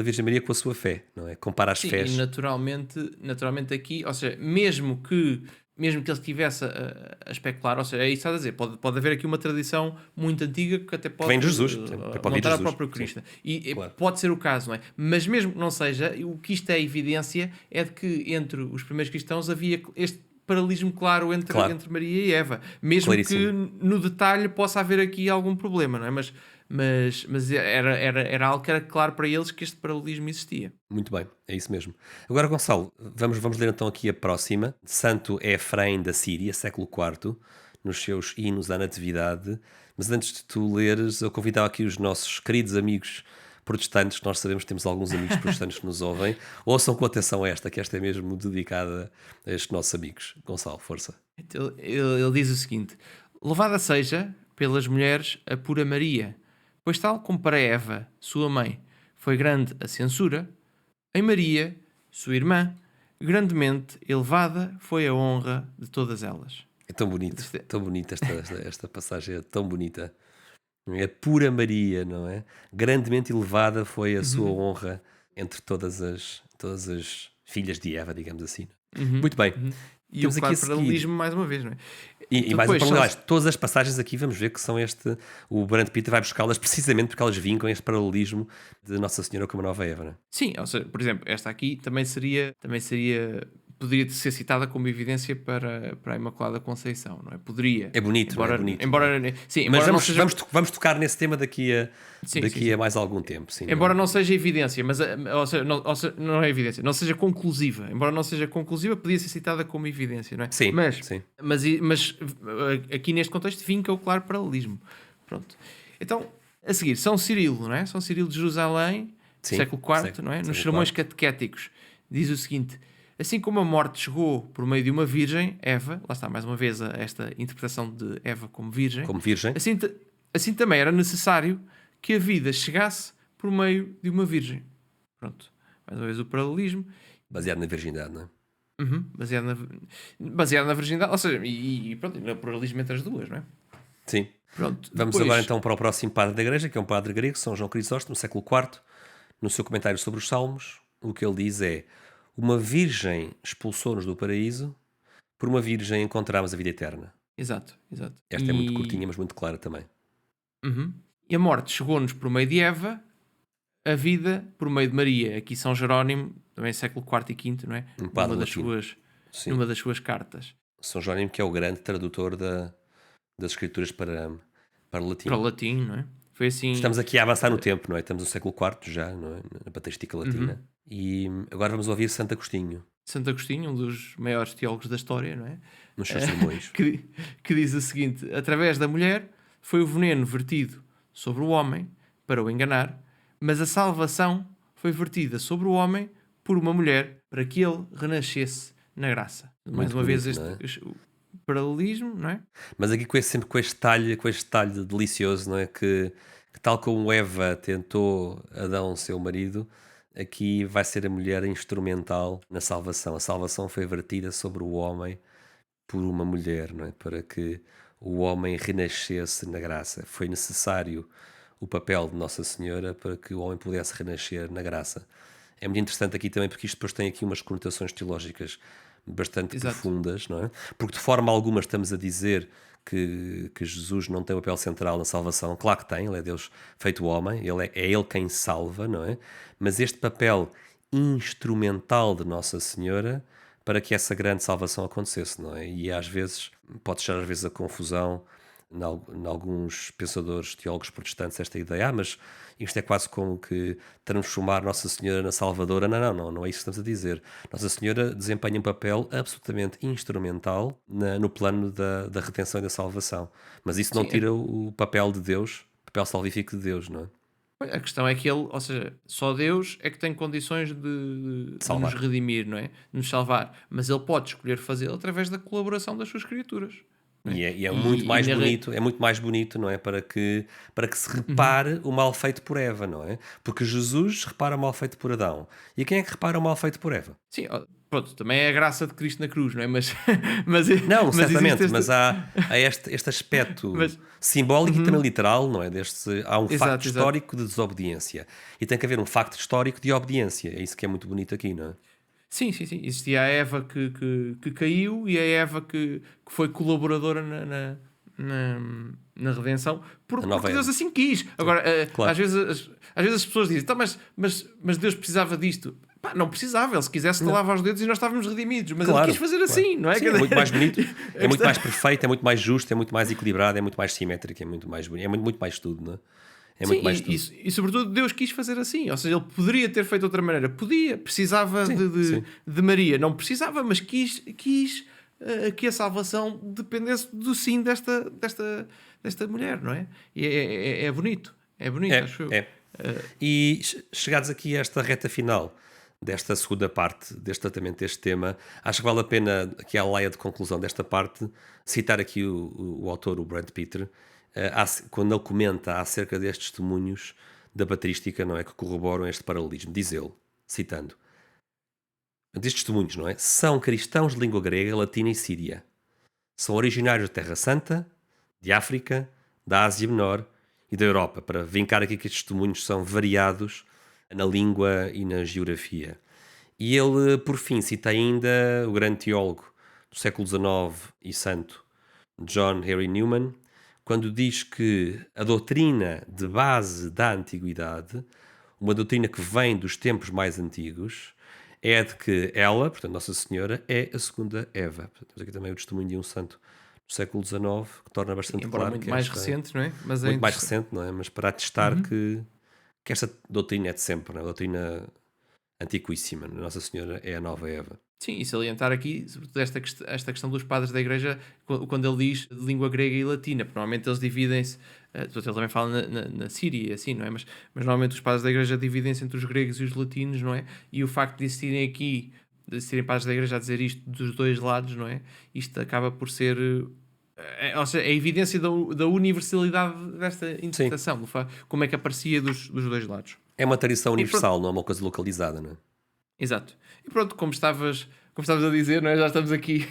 Virgem Maria com a sua fé, não é? Compara as fés. E naturalmente aqui, ou seja, mesmo que ele estivesse a especular, ou seja, é isso que estás a dizer, pode haver aqui uma tradição muito antiga que até pode Vem de Jesus, pode vir de montar a Jesus. própria Cristo. E claro. pode ser o caso, não é? Mas mesmo que não seja, o que isto é evidência é de que entre os primeiros cristãos havia este paralelismo claro entre Maria e Eva. Mesmo Claríssimo. que no detalhe possa haver aqui algum problema, não é? Mas era algo que era claro para eles que este paralelismo existia. Muito bem, é isso mesmo. Agora, Gonçalo, vamos ler então aqui a próxima. Santo Efraim da Síria, século IV, nos seus hinos à Natividade. Mas antes de tu leres, eu convidava aqui os nossos queridos amigos protestantes, que nós sabemos que temos alguns amigos protestantes que nos ouvem, ouçam com atenção esta, que esta é mesmo dedicada a estes nossos amigos. Gonçalo, força. Então, ele diz o seguinte: louvada seja pelas mulheres a pura Maria, pois tal como para Eva, sua mãe, foi grande a censura, em Maria, sua irmã, grandemente elevada foi a honra de todas elas. É tão bonito, tão bonita esta passagem, é tão bonita. É pura Maria, não é? Grandemente elevada foi a sua honra entre todas as filhas de Eva, digamos assim. Muito bem. E o claro paralelismo mais uma vez, não é? E mais um paralelismo. Todas as passagens aqui vamos ver que são o Brand Pitt vai buscá-las precisamente porque elas vincam este paralelismo de Nossa Senhora como a nova Eva, não é? Sim, ou seja, por exemplo, esta aqui poderia ser citada como evidência para a Imaculada Conceição, não é? Poderia. É bonito, embora, é bonito. Sim, mas vamos tocar nesse tema daqui a mais algum tempo. Sim, embora não seja evidência, mas não é evidência, não seja conclusiva. Embora não seja conclusiva, podia ser citada como evidência, não é? Sim, mas aqui neste contexto vinca o claro paralelismo. Pronto. Então, a seguir, São Cirilo, não é? São Cirilo de Jerusalém, século IV, não é? Nos sermões catequéticos, diz o seguinte: assim como a morte chegou por meio de uma virgem, Eva, lá está mais uma vez esta interpretação de Eva como virgem, assim também era necessário que a vida chegasse por meio de uma virgem. Pronto, mais uma vez o paralelismo. Baseado na virgindade, não é? Baseado na virgindade, ou seja, e pronto, no paralelismo entre as duas, não é? Sim. Pronto, Vamos depois... agora então para o próximo padre da igreja, que é um padre grego, São João Crisóstomo, século IV, no seu comentário sobre os Salmos, o que ele diz é: uma virgem expulsou-nos do paraíso, por uma virgem encontramos a vida eterna. Exato, exato. Esta é muito curtinha, mas muito clara também. Uhum. E a morte chegou-nos por meio de Eva, a vida por meio de Maria. Aqui São Jerónimo, também século IV e V, não é? Um padre Numa das latino. suas, Sim. numa das suas cartas. São Jerónimo, que é o grande tradutor das escrituras para latim. Para o latim, não é? Foi assim. Estamos aqui a avançar no tempo, não é? Estamos no século IV já, não é? Na patrística latina. E agora vamos ouvir Santo Agostinho, Santo Agostinho, um dos maiores teólogos da história, não é? nos seus sermões. que diz o seguinte: através da mulher foi o veneno vertido sobre o homem para o enganar, mas a salvação foi vertida sobre o homem por uma mulher para que ele renascesse na graça. Mais uma vez bonito, este paralelismo, não é? Mas aqui sempre com este talho delicioso, não é? Que tal como Eva tentou Adão, seu marido, aqui vai ser a mulher instrumental na salvação. A salvação foi vertida sobre o homem por uma mulher, não é? Para que o homem renascesse na graça. Foi necessário o papel de Nossa Senhora para que o homem pudesse renascer na graça. É muito interessante aqui também porque isto depois tem aqui umas conotações teológicas bastante Exato. profundas, não é? Porque de forma alguma estamos a dizer que Jesus não tem um papel central na salvação. Claro que tem, ele é Deus feito homem, é ele quem salva, não é? Mas este papel instrumental de Nossa Senhora para que essa grande salvação acontecesse, não é? E às vezes, pode chegar às vezes a confusão em alguns pensadores teólogos protestantes esta ideia, mas isto é quase como que transformar Nossa Senhora na Salvadora. Não é isso que estamos a dizer. Nossa Senhora desempenha um papel absolutamente instrumental no plano da redenção e da salvação. Mas isso não Sim, tira o papel de Deus, o papel salvífico de Deus, não é? a questão é que ele, ou seja, só Deus é que tem condições de Salvar. nos redimir, não é? De nos salvar. Mas ele pode escolher fazê-lo através da colaboração das suas criaturas. Não é? E é muito mais bonito, é muito mais bonito, não é? Para que se repare o mal feito por Eva, não é? Porque Jesus repara o mal feito por Adão. E quem é que repara o mal feito por Eva? Sim, pronto, também é a graça de Cristo na cruz, não é? Mas Não, mas certamente, existe mas há este aspecto Mas- simbólico e também literal, não é? Há um Exato, facto exato. histórico de desobediência. E tem que haver um facto histórico de obediência. É isso que é muito bonito aqui, não é? Sim. Existia a Eva que caiu e a Eva que foi colaboradora na redenção A nova porque Deus Eva. assim quis. Agora, claro. às vezes as pessoas dizem, tá, mas Deus precisava disto. Pá, não precisava, ele se quisesse talava os dedos e nós estávamos redimidos, mas Claro, ele quis fazer claro. assim, não é? Sim, Quer é muito dizer, mais bonito, é muito questão- mais perfeito, é muito mais justo, é muito mais equilibrado, é muito mais simétrico, é muito mais bonito, é muito mais tudo, não é? É muito Sim, mais tudo. e sobretudo Deus quis fazer assim, ou seja, ele poderia ter feito de outra maneira, precisava Sim, sim. de Maria, não precisava, mas quis que a salvação dependesse do sim desta mulher, não é? E é bonito, acho eu. É. E chegados aqui a esta reta final desta segunda parte deste tratamento deste tema, acho que vale a pena, aqui à laia de conclusão desta parte, citar aqui o autor, o Brent Peter, quando ele comenta acerca destes testemunhos da patrística, não é, que corroboram este paralelismo. Diz ele, citando, destes testemunhos, não é? São cristãos de língua grega, latina e síria. São originários da Terra Santa, de África, da Ásia Menor e da Europa, para vincar aqui que estes testemunhos são variados na língua e na geografia. E ele, por fim, cita ainda o grande teólogo do século XIX e santo, John Henry Newman, quando diz que a doutrina de base da antiguidade, uma doutrina que vem dos tempos mais antigos, é a de que ela, portanto Nossa Senhora, é a segunda Eva. Portanto, temos aqui também o testemunho de um santo do século XIX, que torna bastante Embora claro muito que mais esta, recente, não é? Mas é muito mais interessante. recente, não é? Mas para atestar que esta doutrina é de sempre, não é? A doutrina antiquíssima. Nossa Senhora é a nova Eva. Sim, e salientar aqui, sobretudo esta questão dos padres da Igreja, quando ele diz de língua grega e latina, porque normalmente eles dividem-se, ele também fala na Síria, assim, não é? Mas normalmente os padres da Igreja dividem-se entre os gregos e os latinos, não é? E o facto de existirem aqui, de existirem padres da Igreja a dizer isto dos dois lados, não é? Isto acaba por ser, ou seja, a evidência da universalidade desta interpretação, como é que aparecia dos dois lados. É uma tradição universal, não é uma coisa localizada, não é? Exato. E pronto, como estavas a dizer, não é? Já estamos aqui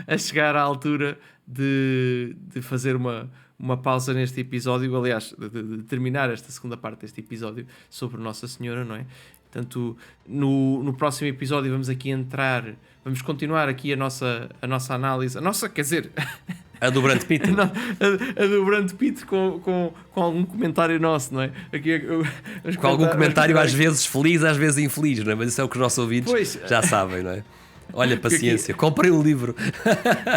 a chegar à altura de fazer uma pausa neste episódio, aliás, de terminar esta segunda parte deste episódio sobre Nossa Senhora, não é? Portanto, no próximo episódio vamos continuar aqui a nossa análise, quer dizer, A do Brad Pitt. a do Brad Pitt com algum comentário nosso, não é? Aqui, com algum comentário às vezes feliz, às vezes infeliz, não é? Mas isso é o que os nossos ouvintes já sabem, não é? Olha, paciência, comprem um livro.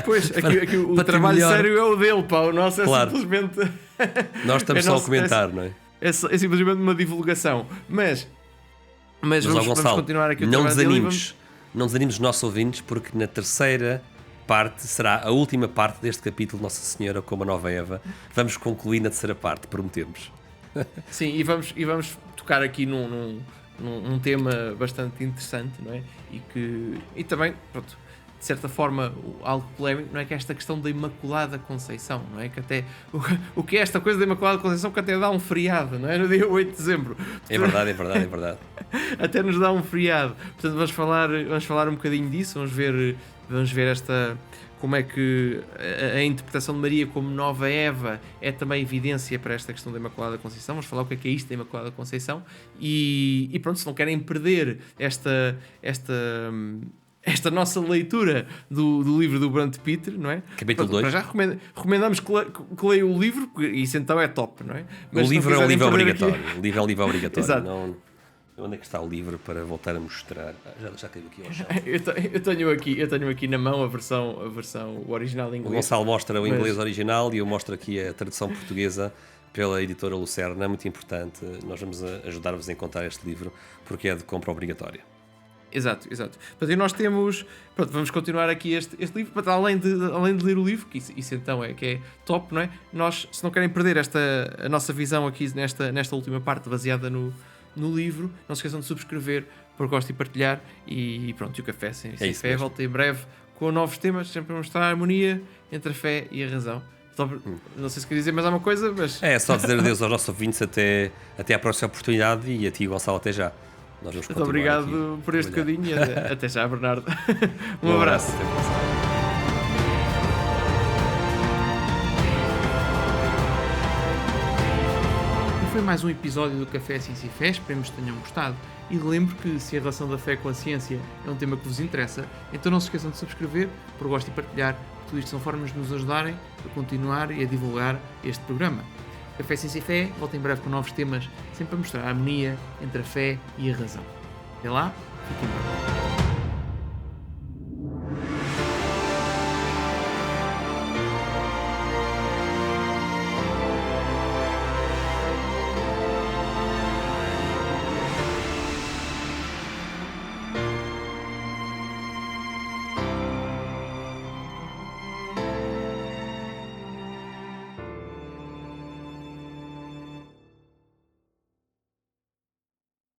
Pois, aqui o trabalho sério é o dele, pá. O nosso é simplesmente. Nós estamos só a comentar, não é? É simplesmente uma divulgação. Mas vamos continuar aqui o não desanimes. Não desanimes os nossos ouvintes, porque na terceira parte será a última parte deste capítulo, Nossa Senhora como a Nova Eva. Vamos concluir na terceira parte, prometemos. Sim, e vamos tocar aqui num tema bastante interessante, não é? E também, pronto, de certa forma, algo polémico, não é? Que é esta questão da Imaculada Conceição, não é? Que até, o que é esta coisa da Imaculada Conceição que até dá um feriado, não é? No dia 8 de dezembro. É verdade. Até nos dá um feriado. Portanto, vamos falar um bocadinho disso, vamos ver como é que a interpretação de Maria como Nova Eva é também evidência para esta questão da Imaculada Conceição. Vamos falar o que é isto da Imaculada Conceição e pronto, se não querem perder esta nossa leitura do livro do Brad Pitt, não é? Capítulo 2. Já recomendamos que leiam o livro, porque isso então é top, não é? Mas o livro é um livro obrigatório. Aqui... O livro é um livro obrigatório. Exato. Não... Onde é que está o livro para voltar a mostrar? Já caiu aqui ao chão. eu tenho aqui na mão o original em inglês. O Gonçalo mostra o inglês original e eu mostro aqui a tradução portuguesa pela editora Lucerna. É muito importante. Nós vamos ajudar-vos a encontrar este livro porque é de compra obrigatória. Exato. Portanto, e nós temos... Pronto, vamos continuar aqui este livro, para além de ler o livro, que isso então que é top, não é? Nós, se não querem perder a nossa visão aqui nesta última parte baseada no livro, não se esqueçam de subscrever, por gosto e partilhar, e pronto, e o Café Sem Fé volta em breve com novos temas, sempre a mostrar a harmonia entre a fé e a razão. Não sei se quer dizer mais alguma coisa, mas... É só dizer adeus aos nossos ouvintes até à próxima oportunidade e a ti, Gonçalo, até já. Nós vamos muito obrigado por este bocadinho e até já, Bernardo. Um abraço. Foi mais um episódio do Café Ciência e Fé, esperemos que tenham gostado. E lembro que se a relação da fé com a ciência é um tema que vos interessa, então não se esqueçam de subscrever, por gosto e partilhar. Tudo isto são formas de nos ajudarem a continuar e a divulgar este programa. Café Ciência e Fé volta em breve com novos temas, sempre a mostrar a harmonia entre a fé e a razão. Até lá, fiquem bem.